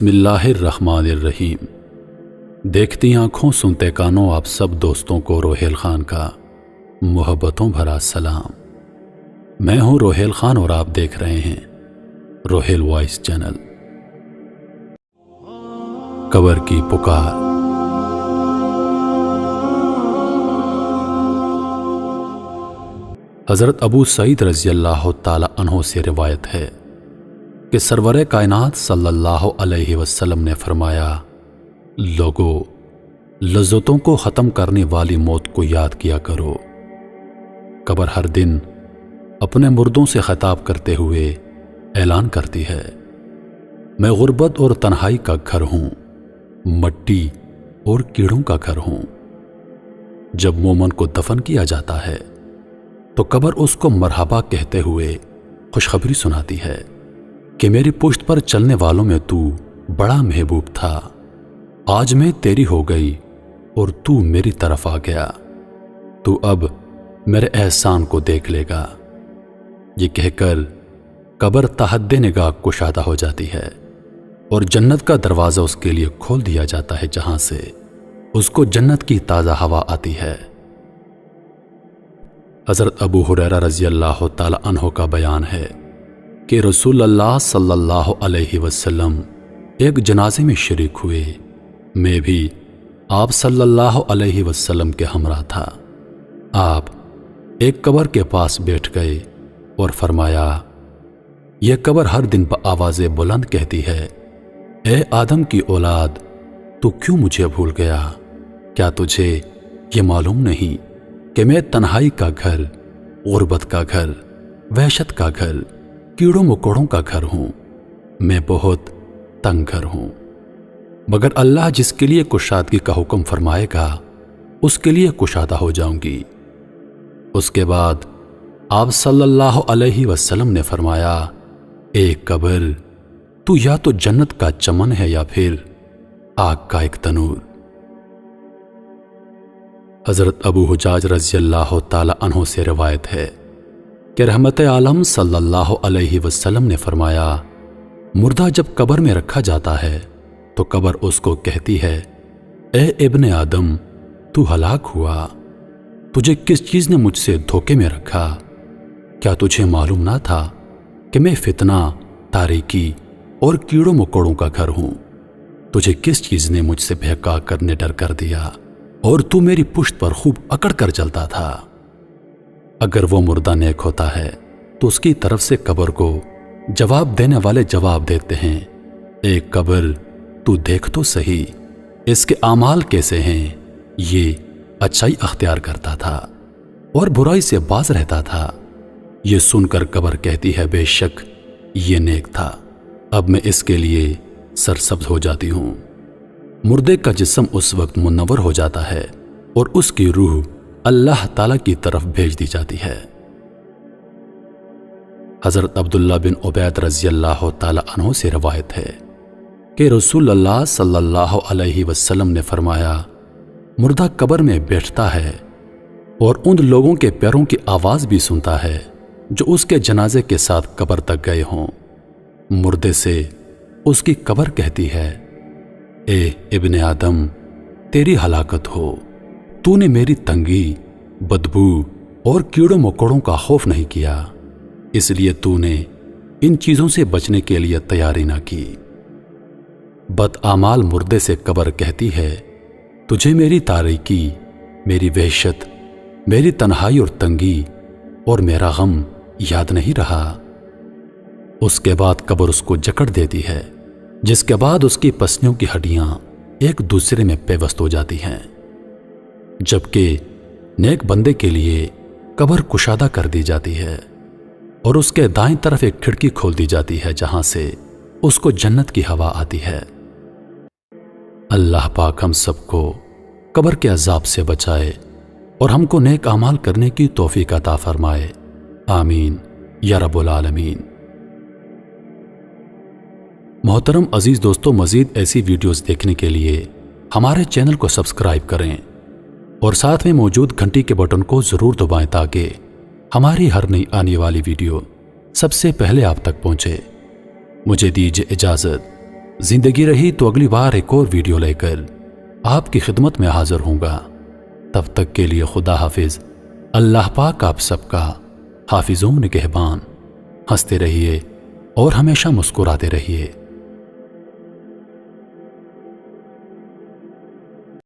بسم اللہ الرحمن الرحیم۔ دیکھتی آنکھوں سنتے کانوں آپ سب دوستوں کو روہیل خان کا محبتوں بھرا سلام۔ میں ہوں روہیل خان اور آپ دیکھ رہے ہیں روہیل وائس چینل۔ قبر کی پکار۔ حضرت ابو سعید رضی اللہ تعالی عنہ سے روایت ہے کہ سرور کائنات صلی اللہ علیہ وسلم نے فرمایا، لوگو لذتوں کو ختم کرنے والی موت کو یاد کیا کرو۔ قبر ہر دن اپنے مردوں سے خطاب کرتے ہوئے اعلان کرتی ہے، میں غربت اور تنہائی کا گھر ہوں، مٹی اور کیڑوں کا گھر ہوں۔ جب مومن کو دفن کیا جاتا ہے تو قبر اس کو مرحبا کہتے ہوئے خوشخبری سناتی ہے کہ میری پشت پر چلنے والوں میں تو بڑا محبوب تھا، آج میں تیری ہو گئی اور تو میری طرف آ گیا، تو اب میرے احسان کو دیکھ لے گا۔ یہ کہہ کر قبر تحد نگاہ کشادہ ہو جاتی ہے اور جنت کا دروازہ اس کے لیے کھول دیا جاتا ہے، جہاں سے اس کو جنت کی تازہ ہوا آتی ہے۔ حضرت ابو ہریرہ رضی اللہ تعالی عنہ کا بیان ہے کہ رسول اللہ صلی اللہ علیہ وسلم ایک جنازے میں شریک ہوئے، میں بھی آپ صلی اللہ علیہ وسلم کے ہمراہ تھا۔ آپ ایک قبر کے پاس بیٹھ گئے اور فرمایا، یہ قبر ہر دن بآواز بلند کہتی ہے، اے آدم کی اولاد، تو کیوں مجھے بھول گیا؟ کیا تجھے یہ معلوم نہیں کہ میں تنہائی کا گھر، غربت کا گھر، وحشت کا گھر، کیڑوں مکوڑوں کا گھر ہوں، میں بہت تنگ گھر ہوں، مگر اللہ جس کے لیے کشادگی کا حکم فرمائے گا اس کے لیے کشادہ ہو جاؤں گی۔ اس کے بعد آپ صلی اللہ علیہ وسلم نے فرمایا، اے قبر، تو یا تو جنت کا چمن ہے یا پھر آگ کا ایک تنور۔ حضرت ابو حجاج رضی اللہ تعالی عنہ سے روایت ہے کہ رحمت عالم صلی اللہ علیہ وسلم نے فرمایا، مردہ جب قبر میں رکھا جاتا ہے تو قبر اس کو کہتی ہے، اے ابن آدم، تو ہلاک ہوا، تجھے کس چیز نے مجھ سے دھوکے میں رکھا؟ کیا تجھے معلوم نہ تھا کہ میں فتنہ، تاریکی اور کیڑوں مکوڑوں کا گھر ہوں؟ تجھے کس چیز نے مجھ سے بہکا کر نڈر کر دیا اور تو میری پشت پر خوب اکڑ کر چلتا تھا؟ اگر وہ مردہ نیک ہوتا ہے تو اس کی طرف سے قبر کو جواب دینے والے جواب دیتے ہیں، اے قبر، تو دیکھ تو صحیح اس کے اعمال کیسے ہیں، یہ اچھائی اختیار کرتا تھا اور برائی سے باز رہتا تھا۔ یہ سن کر قبر کہتی ہے، بے شک یہ نیک تھا، اب میں اس کے لیے سرسبز ہو جاتی ہوں۔ مردے کا جسم اس وقت منور ہو جاتا ہے اور اس کی روح اللہ تعالی کی طرف بھیج دی جاتی ہے۔ حضرت عبداللہ بن عبید رضی اللہ تعالی عنہ سے روایت ہے کہ رسول اللہ صلی اللہ علیہ وسلم نے فرمایا، مردہ قبر میں بیٹھتا ہے اور ان لوگوں کے پیروں کی آواز بھی سنتا ہے جو اس کے جنازے کے ساتھ قبر تک گئے ہوں۔ مردے سے اس کی قبر کہتی ہے، اے ابن آدم، تیری ہلاکت ہو، تو نے میری تنگی، بدبو اور کیڑوں مکوڑوں کا خوف نہیں کیا، اس لیے تو نے ان چیزوں سے بچنے کے لیے تیاری نہ کی۔ بدعمال مردے سے قبر کہتی ہے، تجھے میری تاریکی، میری وحشت، میری تنہائی اور تنگی اور میرا غم یاد نہیں رہا۔ اس کے بعد قبر اس کو جکڑ دیتی ہے، جس کے بعد اس کی پسلیوں کی ہڈیاں ایک دوسرے میں پیوست ہو جاتی ہیں، جبکہ نیک بندے کے لیے قبر کشادہ کر دی جاتی ہے اور اس کے دائیں طرف ایک کھڑکی کھول دی جاتی ہے، جہاں سے اس کو جنت کی ہوا آتی ہے۔ اللہ پاک ہم سب کو قبر کے عذاب سے بچائے اور ہم کو نیک اعمال کرنے کی توفیق عطا فرمائے، آمین یا رب العالمین۔ محترم عزیز دوستو، مزید ایسی ویڈیوز دیکھنے کے لیے ہمارے چینل کو سبسکرائب کریں اور ساتھ میں موجود گھنٹی کے بٹن کو ضرور دبائیں تاکہ ہماری ہر نئی آنے والی ویڈیو سب سے پہلے آپ تک پہنچے۔ مجھے دیجیے اجازت، زندگی رہی تو اگلی بار ایک اور ویڈیو لے کر آپ کی خدمت میں حاضر ہوں گا۔ تب تک کے لیے خدا حافظ۔ اللہ پاک آپ سب کا حافظ و نگہبان۔ ہنستے رہیے اور ہمیشہ مسکراتے رہیے۔